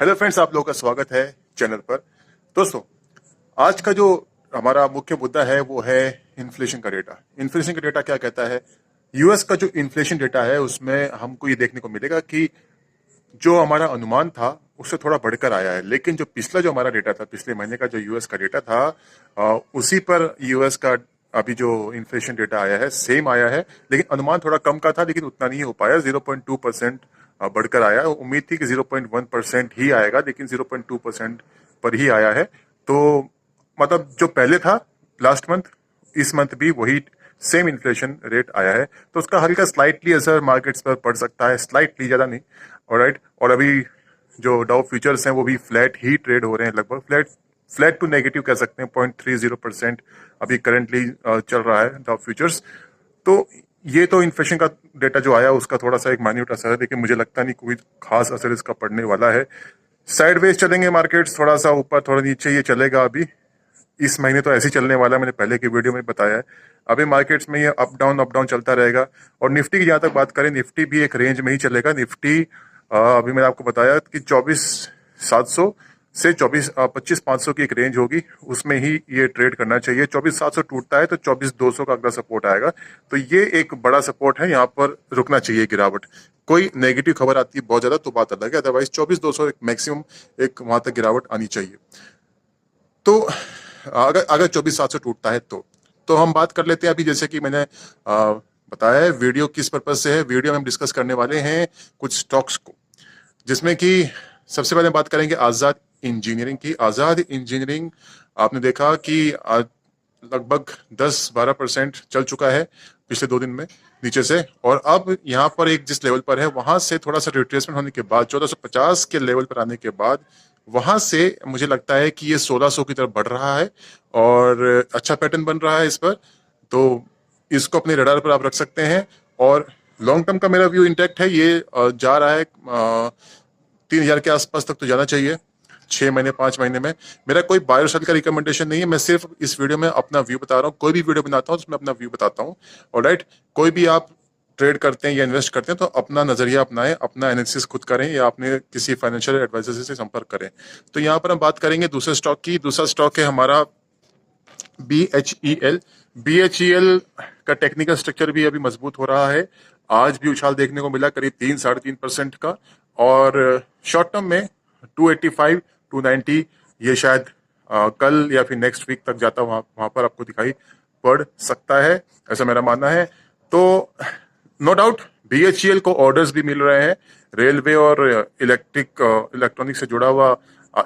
Hello friends, आप लोगों का स्वागत है चैनल पर। दोस्तों, आज का जो हमारा मुख्य मुद्दा है वो है इन्फ्लेशन का डेटा। इन्फ्लेशन का डेटा क्या कहता है? यूएस का जो इन्फ्लेशन डेटा है उसमें हमको ये देखने को मिलेगा कि जो हमारा अनुमान था उससे थोड़ा बढ़कर आया है, लेकिन जो पिछला जो हमारा डेटा था, पिछले महीने का जो यूएस का डेटा था, उसी पर यूएस का अभी जो इन्फ्लेशन डेटा आया है सेम आया है, लेकिन अनुमान थोड़ा कम का था, लेकिन उतना नहीं हो पाया। 0.2% बढ़कर आया। उम्मीद थी कि 0.1% ही आएगा, लेकिन 0.2% पर ही आया है। तो मतलब जो पहले था लास्ट मंथ, इस मंथ भी वही सेम इन्फ्लेशन रेट आया है। तो उसका हल्का स्लाइटली असर मार्केट्स पर पड़ सकता है, स्लाइटली, ज्यादा नहीं। ऑलराइट, और अभी जो डाउ फ्यूचर्स हैं वो भी फ्लैट ही ट्रेड हो रहे हैं, लगभग फ्लैट, फ्लैट टू नेगेटिव कह सकते हैं। 0.30% अभी करंटली चल रहा है डाउ फ्यूचर्स। तो ये तो इन्फ्लेशन का डेटा जो आया उसका थोड़ा सा एक माइन्यूट असर है, लेकिन मुझे लगता नहीं कोई खास असर इसका पड़ने वाला है। साइडवेज चलेंगे मार्केट्स, थोड़ा सा ऊपर थोड़ा नीचे ये चलेगा। अभी इस महीने तो ऐसे ही चलने वाला है, मैंने पहले की वीडियो में बताया है। अभी मार्केट्स में ये अप डाउन चलता रहेगा। और निफ्टी की जहां तक बात करें, निफ्टी भी एक रेंज में ही चलेगा। निफ्टी अभी मैंने आपको बताया कि 24,700 से 25,500 की एक रेंज होगी, उसमें ही ये ट्रेड करना चाहिए। 24,700 टूटता है तो 24,200 का अगला सपोर्ट आएगा। तो ये एक बड़ा सपोर्ट है, यहाँ पर रुकना चाहिए गिरावट। कोई नेगेटिव खबर आती है बहुत ज्यादा तो बात अलग है, अदरवाइज 24,200 एक मैक्सिमम, एक वहां तक गिरावट आनी चाहिए। तो अगर अगर 24,700 टूटता है तो हम बात कर लेते हैं अभी। जैसे कि मैंने बताया है, वीडियो किस पर्पज से है। वीडियो में हम डिस्कस करने वाले हैं कुछ स्टॉक्स को, जिसमें कि सबसे पहले बात करेंगे आजाद इंजीनियरिंग की। आजाद इंजीनियरिंग आपने देखा कि आज लगभग 10-12% चल चुका है पिछले 2 दिन में नीचे से, और अब यहाँ पर एक जिस लेवल पर है वहां से थोड़ा सा रिट्रेसमेंट होने के बाद 1450 के लेवल पर आने के बाद वहां से मुझे लगता है कि ये 1600 की तरफ बढ़ रहा है और अच्छा पैटर्न बन रहा है इस पर। तो इसको अपने रडार पर आप रख सकते हैं। और लॉन्ग टर्म का मेरा व्यू इंटैक्ट है। ये जा रहा है 3,000 के आसपास तक तो जाना चाहिए 6 महीने 5 महीने में। मेरा कोई बाय और सेल का रिकमेंडेशन नहीं है, मैं सिर्फ इस वीडियो में अपना व्यू बता रहा हूँ। कोई भी वीडियो बनाता हूँ उसमें अपना व्यू बताता हूँ। ऑलराइट, कोई भी आप ट्रेड करते हैं या इन्वेस्ट करते हैं तो अपना नजरिया अपनाएं, अपना एनालिसिस खुद करें, या अपने किसी फाइनेंशियल एडवाइजर से संपर्क करें। तो यहाँ पर हम बात करेंगे दूसरे स्टॉक की। दूसरा स्टॉक है हमारा BHEL। BHEL का टेक्निकल स्ट्रक्चर भी अभी मजबूत हो रहा है। आज भी उछाल देखने को मिला करीब 3-3.5% का, और शॉर्ट टर्म में 285 290 ये शायद कल या फिर नेक्स्ट वीक तक जाता वहां पर आपको दिखाई पड़ सकता है, ऐसा मेरा मानना है। तो नो डाउट BHEL को ऑर्डर्स भी मिल रहे हैं। रेलवे और इलेक्ट्रॉनिक से जुड़ा हुआ,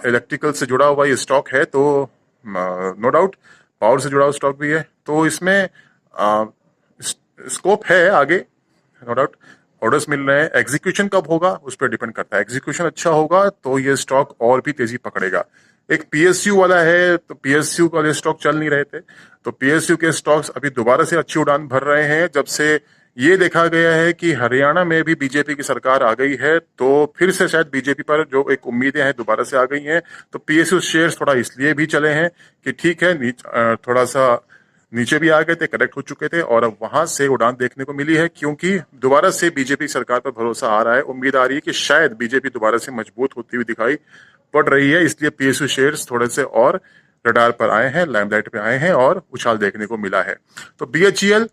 इलेक्ट्रिकल से जुड़ा हुआ ये स्टॉक है। तो नो डाउट पावर से जुड़ा हुआ स्टॉक भी है, तो इसमें स्कोप है आगे, नो डाउट। ऑर्डर्स मिल रहे हैं, एग्जीक्यूशन कब होगा उस पर डिपेंड करता है। एग्जीक्यूशन अच्छा होगा तो ये स्टॉक और भी तेजी पकड़ेगा। एक PSU वाला है, तो PSU वाले स्टॉक चल नहीं रहे थे, तो PSU के स्टॉक्स अभी दोबारा से अच्छी उड़ान भर रहे हैं। जब से ये देखा गया है कि हरियाणा में भी बीजेपी की सरकार आ गई है, तो फिर से शायद बीजेपी पर जो एक उम्मीदें हैं दोबारा से आ गई हैं। तो PSU शेयर्स थोड़ा इसलिए भी चले हैं कि ठीक है, थोड़ा सा नीचे भी आ गए थे, करेक्ट हो चुके थे, और अब वहां से उड़ान देखने को मिली है, क्योंकि दोबारा से बीजेपी सरकार पर भरोसा आ रहा है। उम्मीद आ रही है कि शायद बीजेपी दोबारा से मजबूत होती हुई दिखाई पड़ रही है, इसलिए PSU शेयर्स थोड़े से और रडार पर आए हैं, लाइमलाइट पे आए हैं और उछाल देखने को मिला है। तो BHEL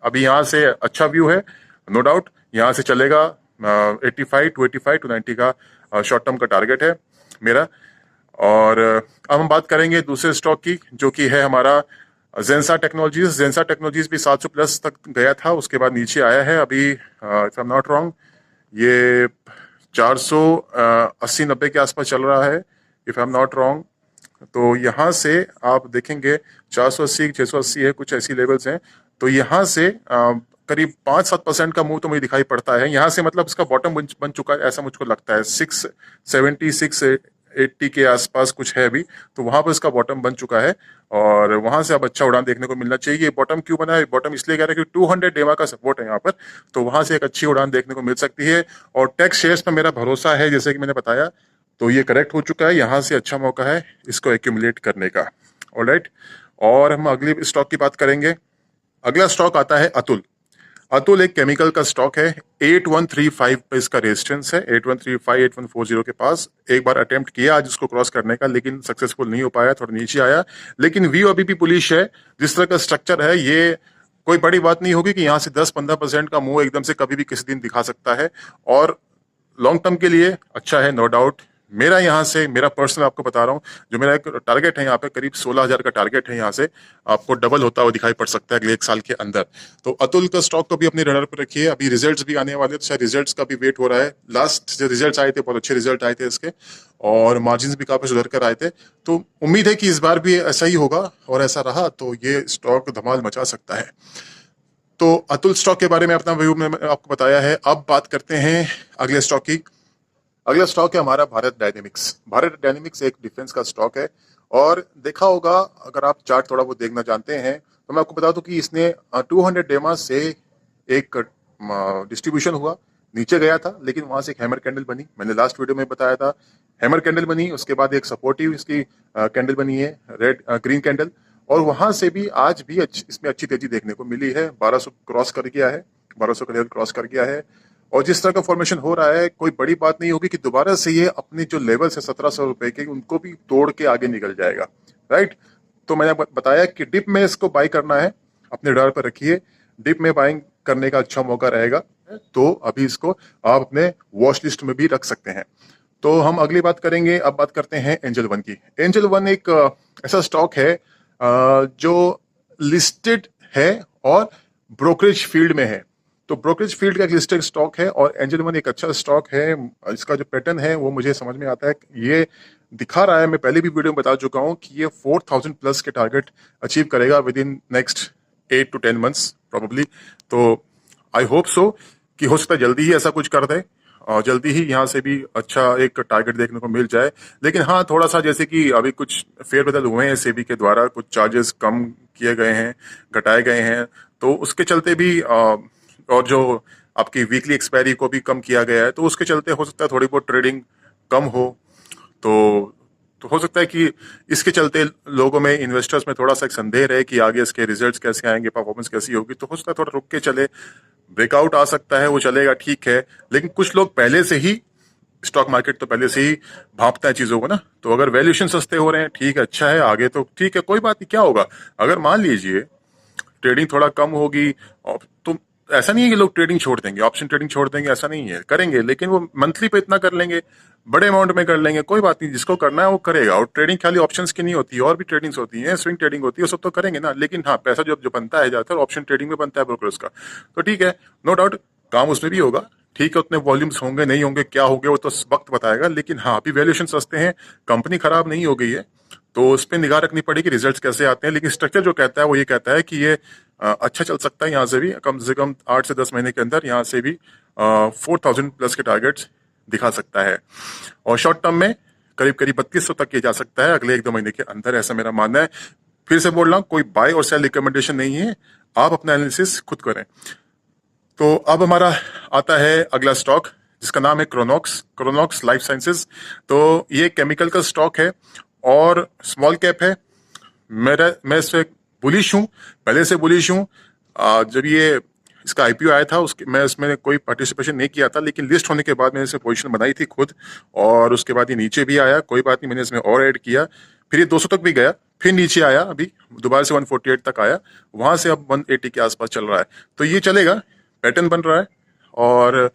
अभी यहाँ से अच्छा व्यू है, नो डाउट यहाँ से चलेगा। 85 टू 90 का शॉर्ट टर्म का टारगेट है मेरा। और अब हम बात करेंगे दूसरे स्टॉक की, जो कि है हमारा जेंसा टेक्नोलॉजीज। जेंसा टेक्नोलॉजीज भी 700 प्लस तक गया था, उसके बाद नीचे आया है। अभी if I am not wrong ये 480-90 के आसपास चल रहा है, if I am not wrong. तो यहाँ से आप देखेंगे 480 680 है, कुछ ऐसी लेवल्स हैं। तो यहाँ से करीब 5-7% का मूव तो मुझे दिखाई पड़ता है। यहाँ से मतलब उसका बॉटम बन चुका है, ऐसा मुझको लगता है। 670 680 के आसपास कुछ है अभी, तो वहां पर इसका बॉटम बन चुका है, और वहां से अब अच्छा उड़ान देखने को मिलना चाहिए। बॉटम क्यों बना है? बॉटम इसलिए कह रहा है कि 200 डेमा का सपोर्ट है यहाँ पर, तो वहां से एक अच्छी उड़ान देखने को मिल सकती है। और टेक शेयर्स पर मेरा भरोसा है, जैसे कि मैंने बताया। तो ये करेक्ट हो चुका है, यहाँ से अच्छा मौका है इसको एक्यूमुलेट करने का। ऑलराइट, और हम अगले स्टॉक की बात करेंगे। अगला स्टॉक आता है अतुल। अतुल एक केमिकल का स्टॉक है, 8135 पे इसका रेजिस्टेंस है, 8135 8140 के पास। एक बार अटेम्प्ट किया आज इसको क्रॉस करने का, लेकिन सक्सेसफुल नहीं हो पाया, थोड़ा नीचे आया। लेकिन व्यू अभी भी बुलिश है। जिस तरह का स्ट्रक्चर है, ये कोई बड़ी बात नहीं होगी कि यहाँ से 10-15% का मूव एकदम से कभी भी किसी दिन दिखा सकता है, और लॉन्ग टर्म के लिए अच्छा है, नो डाउट। मेरा यहाँ से, मेरा पर्सनल आपको बता रहा हूँ, जो मेरा एक टारगेट है यहाँ पे, करीब 16,000 का टारगेट है। यहाँ से आपको डबल होता हुआ दिखाई पड़ सकता है अगले 1 साल के अंदर। तो अतुल का स्टॉक को भी अपने रडार पर रखिए। अभी रिजल्ट्स भी आने वाले हैं, तो शायद रिजल्ट्स का भी वेट हो रहा है। लास्ट जो रिजल्ट्स आए थे, बहुत अच्छे रिजल्ट आए थे इसके, और मार्जिन भी काफी सुधर कर आए थे। तो उम्मीद है कि इस बार भी ऐसा ही होगा, और ऐसा रहा तो ये स्टॉक धमाल मचा सकता है। तो अतुल स्टॉक के बारे में अपना व्यू में आपको बताया है। अब बात करते हैं अगले स्टॉक की। अगला स्टॉक है हमारा भारत डायनेमिक्स। भारत डायनेमिक्स एक डिफेंस का स्टॉक है, और देखा होगा, अगर आप चार्ट थोड़ा बहुत देखना जानते हैं, तो मैं आपको बता दूं कि इसने 200 डेमा से एक डिस्ट्रीब्यूशन हुआ, नीचे गया था, लेकिन वहां से एक हैमर कैंडल बनी। मैंने लास्ट वीडियो में बताया था, हैमर कैंडल बनी, उसके बाद एक सपोर्टिव इसकी कैंडल बनी है, रेड ग्रीन कैंडल, और वहां से भी आज भी इसमें अच्छी तेजी देखने को मिली है। 1200 क्रॉस कर गया है, 1200 का लेवल क्रॉस कर गया है। और जिस तरह का फॉर्मेशन हो रहा है, कोई बड़ी बात नहीं होगी कि दोबारा से ये अपने जो लेवल है 1700 रुपए के, उनको भी तोड़ के आगे निकल जाएगा, राइट। तो मैंने बताया कि डिप में इसको बाय करना है, अपने रडार पर रखिए। डिप में बाइंग करने का अच्छा मौका रहेगा, तो अभी इसको आप अपने वॉच लिस्ट में भी रख सकते हैं। तो हम अगली बात करेंगे, अब बात करते हैं एंजल वन की। एंजल वन एक ऐसा स्टॉक है जो लिस्टेड है और ब्रोकरेज फील्ड में है। तो ब्रोकरेज फील्ड का एक लिस्टेड स्टॉक है, और एंजल वन एक अच्छा स्टॉक है। इसका जो पैटर्न है वो मुझे समझ में आता है। ये दिखा रहा है, मैं पहले भी वीडियो में बता चुका हूं कि ये 4000 प्लस के टारगेट अचीव करेगा with in next 8 to 10 months probably. तो आई होप सो कि हो सकता है जल्दी ही ऐसा कुछ कर दे, और जल्दी ही यहाँ से भी अच्छा एक टारगेट देखने को मिल जाए। लेकिन हाँ, थोड़ा सा जैसे कि अभी कुछ फेरबदल हुए हैं सेबी के द्वारा, कुछ चार्जेस कम किए गए हैं, घटाए गए हैं, तो उसके चलते भी और जो आपकी वीकली एक्सपायरी को भी कम किया गया है, तो उसके चलते हो सकता है थोड़ी बहुत ट्रेडिंग कम हो। तो हो सकता है कि इसके चलते लोगों में, इन्वेस्टर्स में थोड़ा सा एक संदेह रहे कि आगे इसके रिजल्ट्स कैसे आएंगे, परफॉर्मेंस कैसी होगी। तो हो सकता है थोड़ा रुक के चले, ब्रेकआउट आ सकता है, वो चलेगा, ठीक है। लेकिन कुछ लोग पहले से ही, स्टॉक मार्केट तो पहले से ही भांपता है चीजों को ना, तो अगर वैल्यूएशन सस्ते हो रहे हैं, ठीक है, अच्छा है, आगे तो ठीक है, कोई बात नहीं, क्या होगा। अगर मान लीजिए ट्रेडिंग थोड़ा कम होगी, तो ऐसा नहीं है कि लोग ट्रेडिंग छोड़ देंगे, ऑप्शन ट्रेडिंग छोड़ देंगे, ऐसा नहीं है, करेंगे, लेकिन वो मंथली पे इतना कर लेंगे, बड़े अमाउंट में कर लेंगे, कोई बात नहीं, जिसको करना है वो करेगा। और ट्रेडिंग खाली ऑप्शंस की नहीं होती, और भी ट्रेडिंग्स होती हैं, स्विंग ट्रेडिंग होती है, वो सब तो करेंगे ना। लेकिन हाँ, पैसा जो जो बनता है ज्यादातर ऑप्शन ट्रेडिंग में बनता है, ब्रोकर्स का, तो ठीक है, नो डाउट काम उसमें भी होगा, ठीक है। उतने वॉल्यूम्स होंगे नहीं होंगे, क्या होंगे, वो तो वक्त बताएगा। लेकिन हाँ, अभी वैल्यूएशन सस्ते हैं, कंपनी खराब नहीं हो गई है, तो उस पर निगाह रखनी पड़ेगी रिजल्ट्स कैसे आते हैं। लेकिन स्ट्रक्चर जो कहता है वो ये कहता है कि ये अच्छा चल सकता है, यहाँ से भी कम से कम 8 से 10 महीने के अंदर यहाँ से भी 4000 प्लस के टारगेट्स दिखा सकता है। और शॉर्ट टर्म में करीब करीब 3200 तक किया जा सकता है अगले 1-2 महीने के अंदर, ऐसा मेरा मानना है। फिर से बोल रहा हूँ, कोई बाय और सेल रिकमेंडेशन नहीं है, आप अपना एनालिसिस खुद करें। तो अब हमारा आता है अगला स्टॉक, जिसका नाम है क्रोनॉक्स लाइफ साइंसेज। तो ये केमिकल का स्टॉक है और स्मॉल कैप है। मैं इस पे बुलिश हूँ, पहले से बुलिश हूँ। जब ये इसका आईपीओ आया था, उसके मैं इसमें कोई पार्टिसिपेशन नहीं किया था, लेकिन लिस्ट होने के बाद मैंने इसमें पोजीशन बनाई थी खुद, और उसके बाद ये नीचे भी आया, कोई बात नहीं, मैंने इसमें और ऐड किया, फिर ये 200 तक भी गया, फिर नीचे आया, अभी दोबारा से 148 तक आया, वहां से अब 180 के आसपास चल रहा है। तो ये चलेगा, पैटर्न बन रहा है, और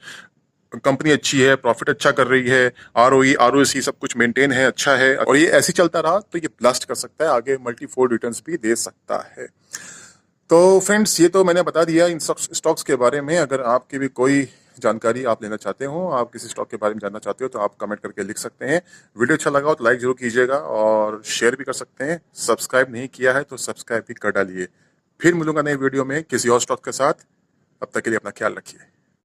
कंपनी अच्छी है, प्रॉफिट अच्छा कर रही है, आरओई आरओसी सब कुछ मेंटेन है, अच्छा है, और ये ऐसे चलता रहा तो ये ब्लास्ट कर सकता है, आगे मल्टीफोल्ड रिटर्न्स भी दे सकता है। तो फ्रेंड्स, ये तो मैंने बता दिया इन स्टॉक्स के बारे में। अगर आपकी भी कोई जानकारी आप लेना चाहते हो, आप किसी स्टॉक के बारे में जानना चाहते हो, तो आप कमेंट करके लिख सकते हैं। वीडियो अच्छा लगा हो तो लाइक जरूर कीजिएगा, और शेयर भी कर सकते हैं। सब्सक्राइब नहीं किया है तो सब्सक्राइब भी कर डालिए। फिर मिलूंगा नए वीडियो में किसी और स्टॉक के साथ, तब तक के लिए अपना ख्याल रखिए।